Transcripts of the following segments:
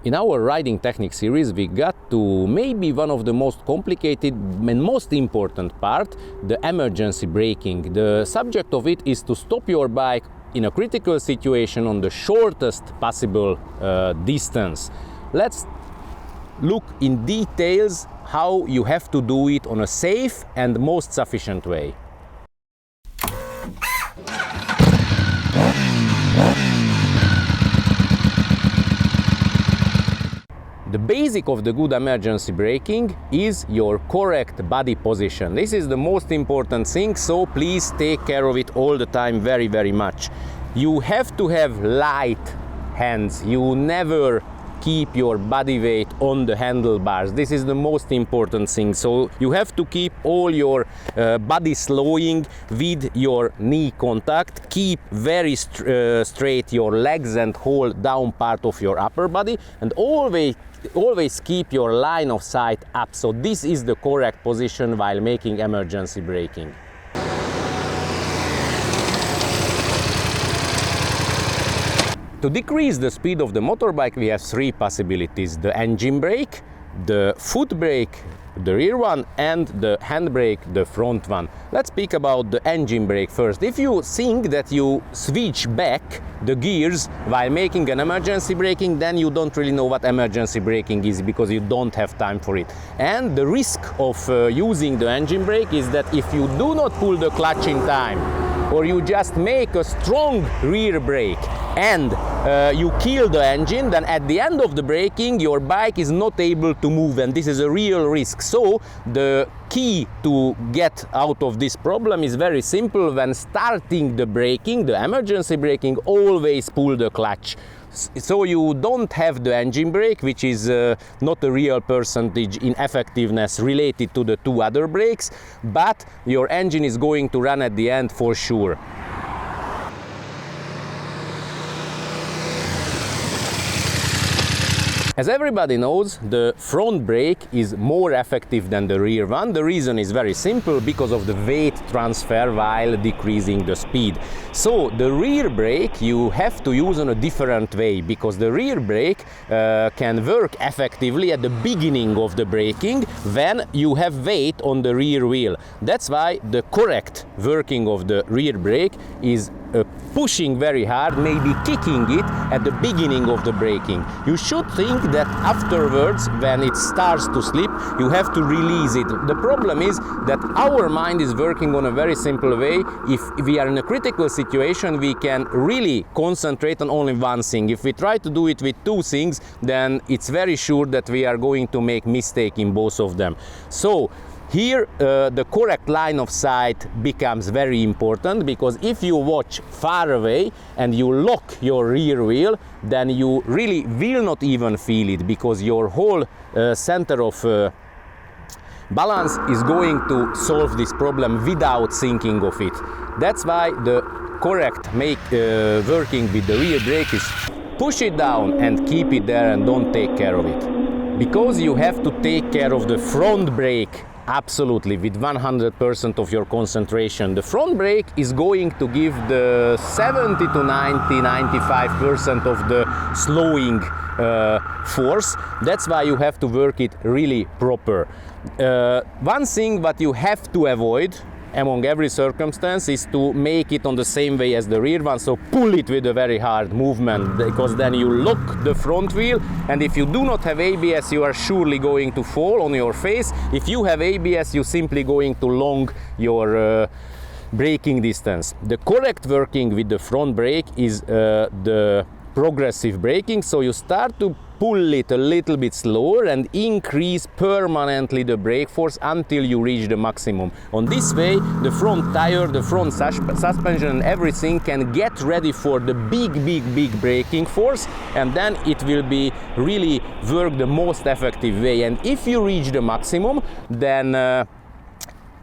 In our riding technique series, we got to maybe one of the most complicated and most important part, the emergency braking. The subject of it is to stop your bike in a critical situation on the shortest possible distance. Let's look in details how you have to do it on a safe and most sufficient way. The basic of the good emergency braking is your correct body position. This is the most important thing, so please take care of it all the time, very, very much. You have to have light hands. You never keep your body weight on the handlebars. This is the most important thing. So you have to keep all your body slowing with your knee contact. Keep very straight your legs and hold down part of your upper body, and always keep your line of sight up. So this is the correct position while making emergency braking. To decrease the speed of the motorbike, we have three possibilities: the engine brake, the foot brake, the rear one, and the handbrake, the front one. Let's speak about the engine brake first. If you think that you switch back the gears while making an emergency braking, then you don't really know what emergency braking is, because you don't have time for it. And the risk of using the engine brake is that if you do not pull the clutch in time, or you just make a strong rear brake and you kill the engine, then at the end of the braking your bike is not able to move, and this is a real risk. So the key to get out of this problem is very simple. When starting the braking, the emergency braking, always pull the clutch. So you don't have the engine brake, which is not a real percentage in effectiveness related to the two other brakes, but your engine is going to run at the end for sure. As everybody knows, the front brake is more effective than the rear one. The reason is very simple: because of the weight transfer while decreasing the speed. So the rear brake you have to use in a different way, because the rear brake can work effectively at the beginning of the braking when you have weight on the rear wheel. That's why the correct working of the rear brake is pushing very hard, maybe kicking it at the beginning of the braking. You should think that afterwards, when it starts to slip, you have to release it. The problem is that our mind is working on a very simple way. If we are in a critical situation, we can really concentrate on only one thing. If we try to do it with two things, then it's very sure that we are going to make mistake in both of them. So here the correct line of sight becomes very important, because if you watch far away and you lock your rear wheel, then you really will not even feel it, because your whole center of balance is going to solve this problem without thinking of it. That's why the correct working with the rear brake is push it down and keep it there and don't take care of it. Because you have to take care of the front brake absolutely with 100% of your concentration. The front brake is going to give the 70 to 95% of the slowing force. That's why you have to work it really proper. One thing that you have to avoid among every circumstance is to make it on the same way as the rear one, so pull it with a very hard movement, because then you lock the front wheel, and if you do not have ABS, you are surely going to fall on your face. If you have ABS, you're simply going to long your braking distance. The correct working with the front brake is the progressive braking, so you start to pull it a little bit slower and increase permanently the brake force until you reach the maximum. On this way, the front tire, the front suspension and everything can get ready for the big braking force, and then it will be really work the most effective way. And if you reach the maximum, then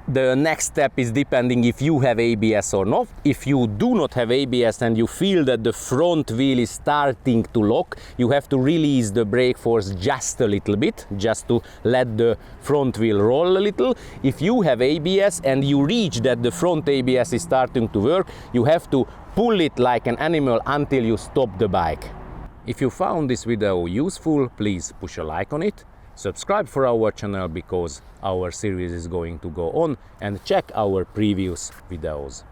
the next step is depending if you have ABS or not. If you do not have ABS and you feel that the front wheel is starting to lock, you have to release the brake force just a little bit, just to let the front wheel roll a little. If you have ABS and you reach that the front ABS is starting to work, you have to pull it like an animal until you stop the bike. If you found this video useful, please push a like on it, subscribe for our channel because our series is going to go on, and check our previous videos.